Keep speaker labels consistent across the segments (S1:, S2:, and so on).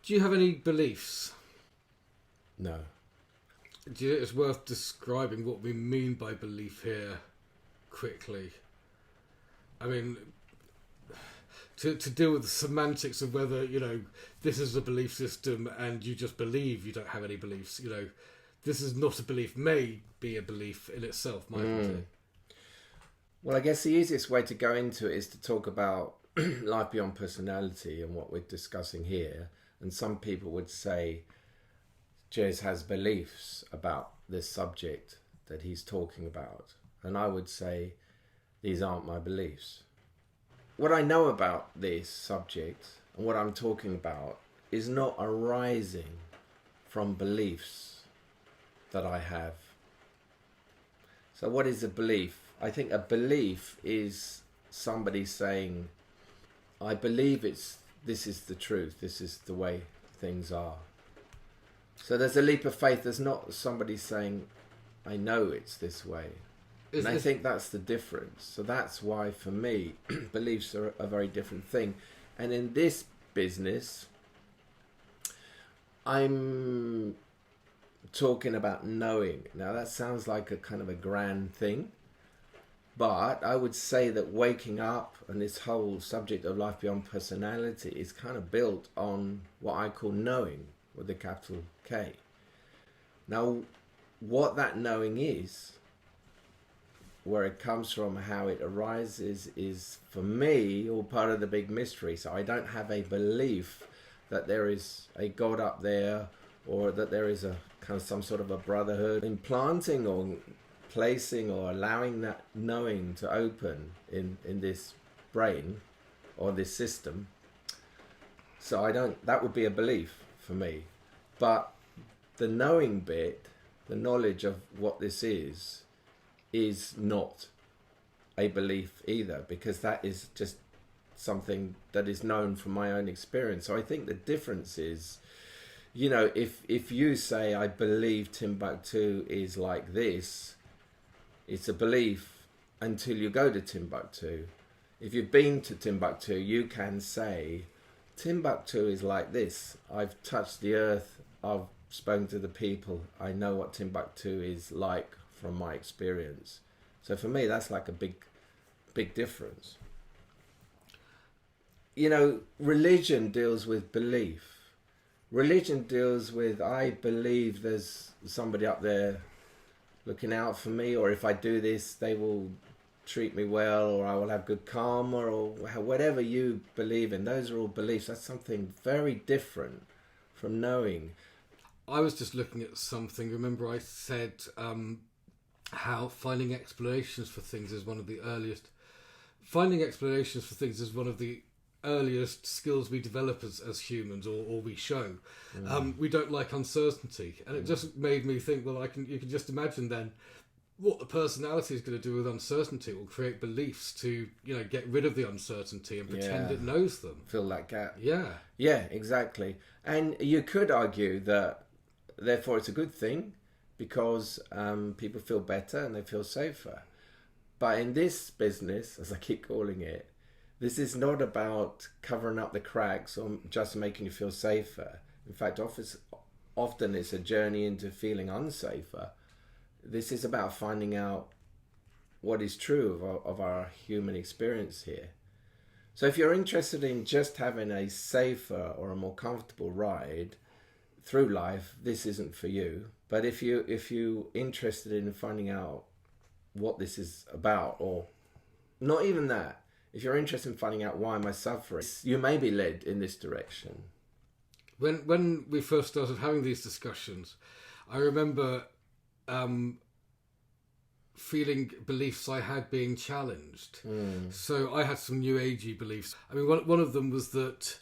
S1: Do you have any beliefs?
S2: No.
S1: Do you think it's worth describing what we mean by belief here quickly? I mean, to deal with the semantics of whether, this is a belief system and you just believe you don't have any beliefs, this is not a belief, may be a belief in itself, mightn't it?
S2: Well, I guess the easiest way to go into it is to talk about life beyond personality and what we're discussing here. And some people would say Jez has beliefs about this subject that he's talking about. And I would say these aren't my beliefs. What I know about this subject and what I'm talking about is not arising from beliefs that I have. So what is a belief? I think a belief is somebody saying, I believe this is the truth, this is the way things are. So there's a leap of faith. There's not somebody saying, I know it's this way. And I think that's the difference. So that's why, for me, beliefs are a very different thing. And in this business, I'm talking about knowing. Now, that sounds like a kind of a grand thing. But I would say that waking up and this whole subject of life beyond personality is kind of built on what I call knowing, with a capital K. Now, what that knowing is, where it comes from, how it arises, is for me all part of the big mystery. So I don't have a belief that there is a God up there, or that there is a kind of some sort of a brotherhood implanting or placing or allowing that knowing to open in this brain or this system. So I don't, that would be a belief for me. But the knowing bit, the knowledge of what this is not a belief either, because that is just something that is known from my own experience. So I think the difference is, if you say, I believe Timbuktu is like this, it's a belief until you go to Timbuktu. If you've been to Timbuktu, you can say, Timbuktu is like this. I've touched the earth. I've spoken to the people. I know what Timbuktu is like from my experience. So for me, that's like a big difference. Religion deals with belief. Religion deals with, I believe there's somebody up there looking out for me, or if I do this, they will treat me well, or I will have good karma, or whatever you believe in. Those are all beliefs. That's something very different from knowing.
S1: I was just looking at something. Remember I said how finding explanations for things is one of the earliest... Finding explanations for things is one of the earliest skills we develop as humans, or we show. We don't like uncertainty, and it just made me think, well, you can just imagine then what the personality is going to do with uncertainty. It will create beliefs to get rid of the uncertainty and pretend it knows them,
S2: fill that gap.
S1: Yeah
S2: Exactly. And you could argue that therefore it's a good thing, because people feel better and they feel safer. But in this business, as I keep calling it, this is not about covering up the cracks or just making you feel safer. In fact, often it's a journey into feeling unsafer. This is about finding out what is true of our human experience here. So if you're interested in just having a safer or a more comfortable ride through life, this isn't for you. But if you're interested in finding out what this is about, or not even that, if you're interested in finding out why am I suffering, you may be led in this direction.
S1: When we first started having these discussions, I remember feeling beliefs I had being challenged. So I had some new agey beliefs. I mean, one of them was that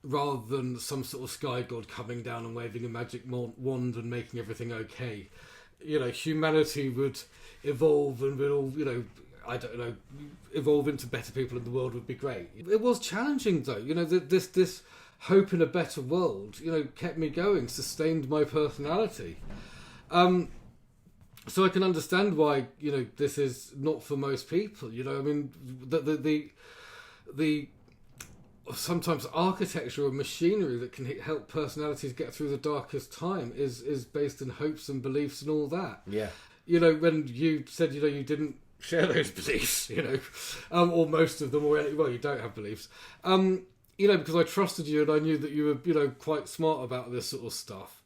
S1: rather than some sort of sky god coming down and waving a magic wand and making everything okay, humanity would evolve and we'd all, evolve into better people and the world would be great. It was challenging though, this hope in a better world, kept me going, sustained my personality. So I can understand why, this is not for most people, I mean, the sometimes architecture or machinery that can help personalities get through the darkest time is based in hopes and beliefs and all that.
S2: Yeah.
S1: You know, when you said, you know, you didn't share those beliefs, you know, or most of them, or well, you don't have beliefs. You know, because I trusted you and I knew that you were, you know, quite smart about this sort of stuff.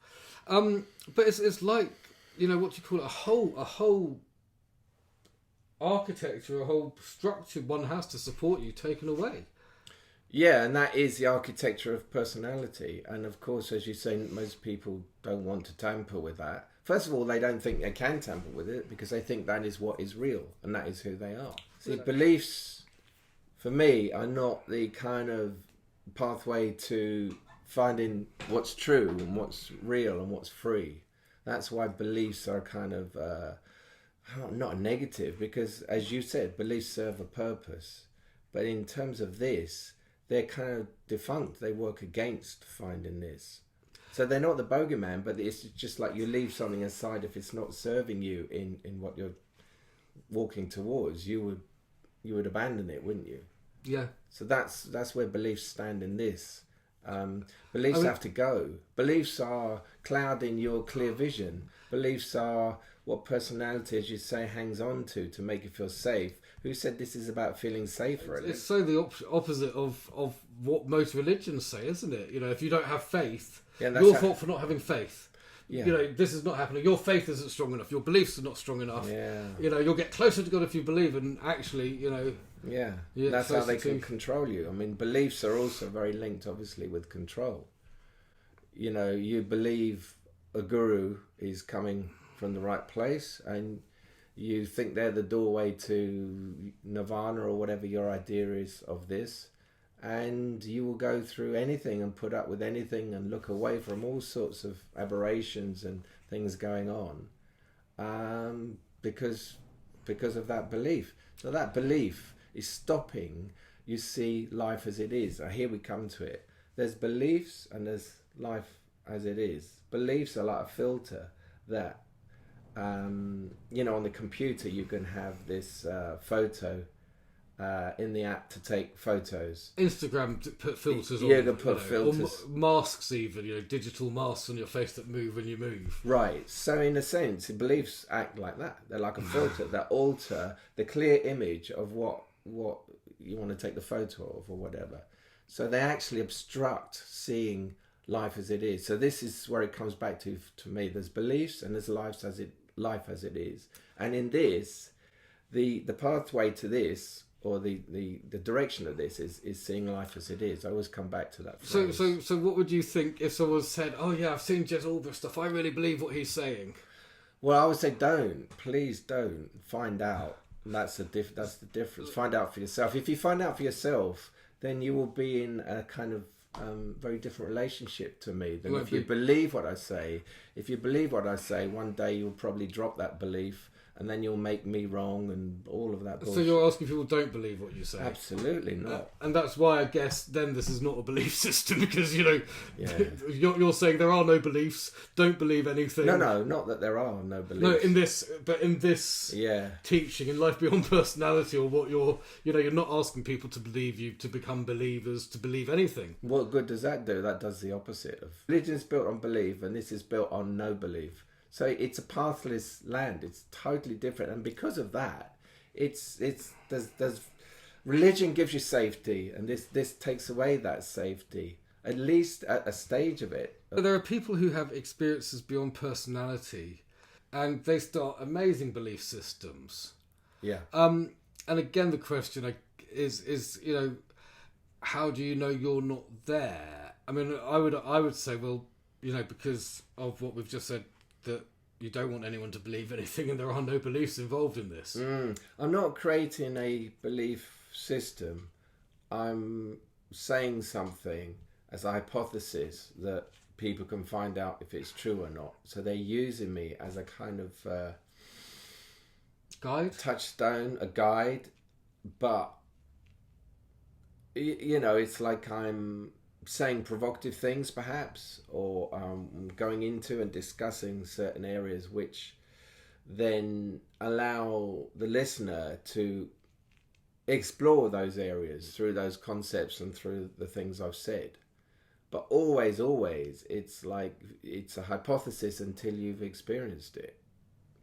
S1: But it's like, you know, what do you call it? A whole architecture, a whole structure one has to support you taken away.
S2: Yeah, and that is the architecture of personality. And of course, as you say, most people don't want to tamper with that. First of all, they don't think they can tamper with it because they think that is what is real and that is who they are. See, beliefs, for me, are not the kind of pathway to finding what's true and what's real and what's free. That's why beliefs are kind of not a negative, because as you said, beliefs serve a purpose. But in terms of this, they're kind of defunct. They work against finding this. So they're not the bogeyman, but it's just like you leave something aside if it's not serving you in what you're walking towards. You would abandon it, wouldn't you?
S1: Yeah.
S2: So that's where beliefs stand in this. Beliefs have to go. Beliefs are clouding your clear vision. Beliefs are what personality, as you say, hangs on to make you feel safe. Who said this is about feeling safe, really?
S1: It's so the opposite of what most religions say, isn't it? You know, if you don't have faith, your fault for not having faith. Yeah. You know, this is not happening. Your faith isn't strong enough. Your beliefs are not strong enough. Yeah. You know, you'll get closer to God if you believe, and actually, you know...
S2: Yeah, that's how they can control you. I mean, beliefs are also very linked, obviously, with control. You know, you believe a guru is coming from the right place, and you think they're the doorway to nirvana or whatever your idea is of this, and you will go through anything and put up with anything and look away from all sorts of aberrations and things going on because of that belief. So that belief is stopping, you see, life as it is. Here we come to it. There's beliefs and there's life as it is. Beliefs are like a filter that, you know, on the computer you can have this photo in the app to take photos.
S1: Instagram put filters on.
S2: Yeah, you can put filters.
S1: Or masks even, you know, digital masks on your face that move when you move.
S2: Right. So in a sense, beliefs act like that. They're like a filter that alter the clear image of what you want to take the photo of or whatever. So they actually obstruct seeing life as it is. So this is where it comes back to me. There's beliefs and there's life as it is. And in this, the pathway to this, or the direction of this is seeing life as it is. I always come back to that phrase.
S1: So what would you think if someone said, "Oh yeah, I've seen Jez Alborough stuff. I really believe what he's saying"?
S2: Well, I would say please don't find out. That's the difference. Find out for yourself. If you find out for yourself, then you will be in a kind of very different relationship to me than if you believe what I say. If you believe what I say, one day you'll probably drop that belief, and then you'll make me wrong and all of that bullshit.
S1: So you're asking people don't believe what you say?
S2: Absolutely not.
S1: And that's why I guess then this is not a belief system, because, you know, you're saying there are no beliefs, don't believe anything.
S2: No, not that there are no beliefs.
S1: No, in this teaching, in Life Beyond Personality, or what you're not asking people to believe you, to become believers, to believe anything.
S2: What good does that do? That does the opposite. Religion is built on belief, and this is built on no belief. So it's a pathless land. It's totally different, and because of that, there's religion gives you safety, and this takes away that safety, at least at a stage of it.
S1: There are people who have experiences beyond personality, and they start amazing belief systems.
S2: Yeah.
S1: And again, the question is, you know, how do you know you're not there? I mean, I would say, well, you know, because of what we've just said, that you don't want anyone to believe anything, and there are no beliefs involved in this.
S2: I'm not creating a belief system. I'm saying something as a hypothesis that people can find out if it's true or not. So they're using me as a kind of
S1: guide,
S2: touchstone, a guide. But you know, it's like I'm saying provocative things perhaps, or going into and discussing certain areas which then allow the listener to explore those areas through those concepts and through the things I've said. But always, it's like it's a hypothesis until you've experienced it.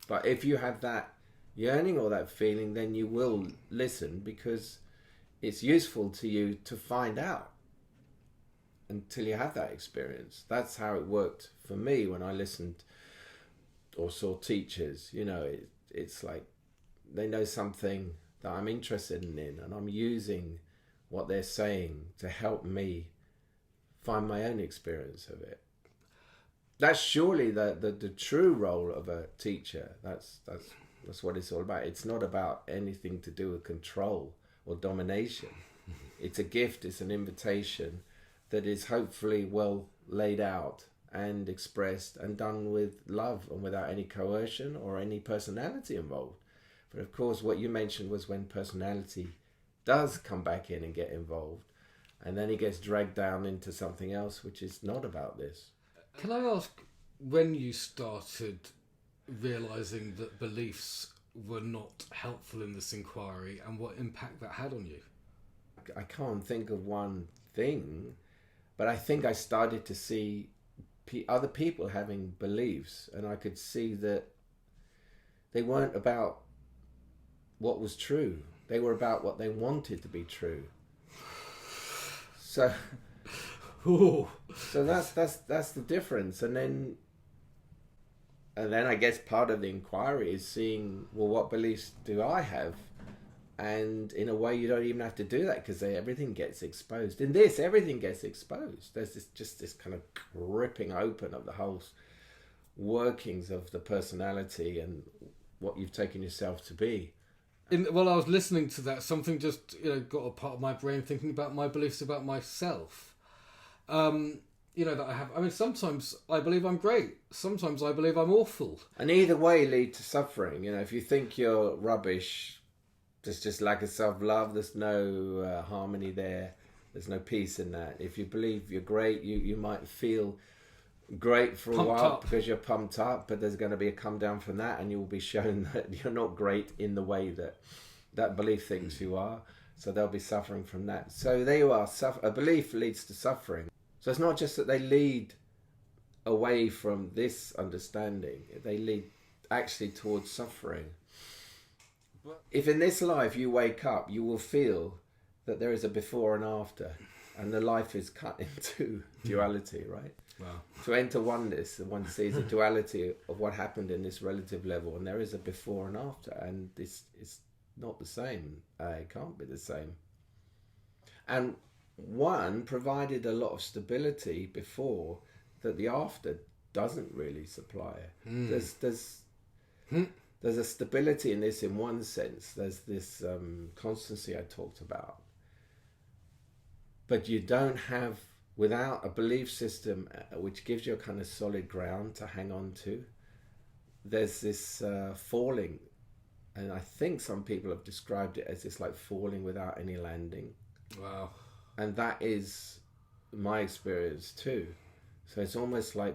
S2: But if you have that yearning or that feeling, then you will listen, because it's useful to you to find out until you have that experience. That's how it worked for me when I listened or saw teachers. You know, it's like they know something that I'm interested in, and I'm using what they're saying to help me find my own experience of it. That's surely the true role of a teacher. That's what it's all about. It's not about anything to do with control or domination. It's a gift, it's an invitation that is hopefully well laid out and expressed and done with love and without any coercion or any personality involved. But of course, what you mentioned was when personality does come back in and get involved, and then he gets dragged down into something else which is not about this.
S1: Can I ask when you started realising that beliefs were not helpful in this inquiry, and what impact that had on you?
S2: I can't think of one thing, but I think I started to see other people having beliefs, and I could see that they weren't about what was true. They were about what they wanted to be true. So that's the difference. And then I guess part of the inquiry is seeing, well, what beliefs do I have? And in a way, you don't even have to do that, because everything gets exposed. In this, everything gets exposed. There's this kind of ripping open of the whole workings of the personality and what you've taken yourself to be.
S1: While I was listening to that, something just got a part of my brain thinking about my beliefs about myself. That I have. I mean, sometimes I believe I'm great. Sometimes I believe I'm awful.
S2: And either way lead to suffering. If you think you're rubbish, there's just lack of self-love. There's no harmony there. There's no peace in that. If you believe you're great, you might feel great for a while because you're pumped up, but there's going to be a come down from that, and you will be shown that you're not great in the way that belief thinks you are. So they'll be suffering from that. So there you are. A belief leads to suffering. So it's not just that they lead away from this understanding. They lead actually towards suffering. If in this life you wake up, you will feel that there is a before and after, and the life is cut into duality, right?
S1: Wow.
S2: To enter oneness, one sees a duality of what happened in this relative level, and there is a before and after, and this is not the same. It can't be the same. And one provided a lot of stability before that the after doesn't really supply. There's a stability in this in one sense. There's this constancy I talked about. But you don't have, without a belief system which gives you a kind of solid ground to hang on to, there's this falling. And I think some people have described it as this like falling without any landing.
S1: Wow. And
S2: that is my experience too. So it's almost like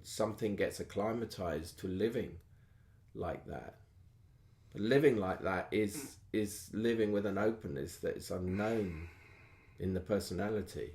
S2: something gets acclimatized to living like that. But living like that is living with an openness that is unknown in the personality.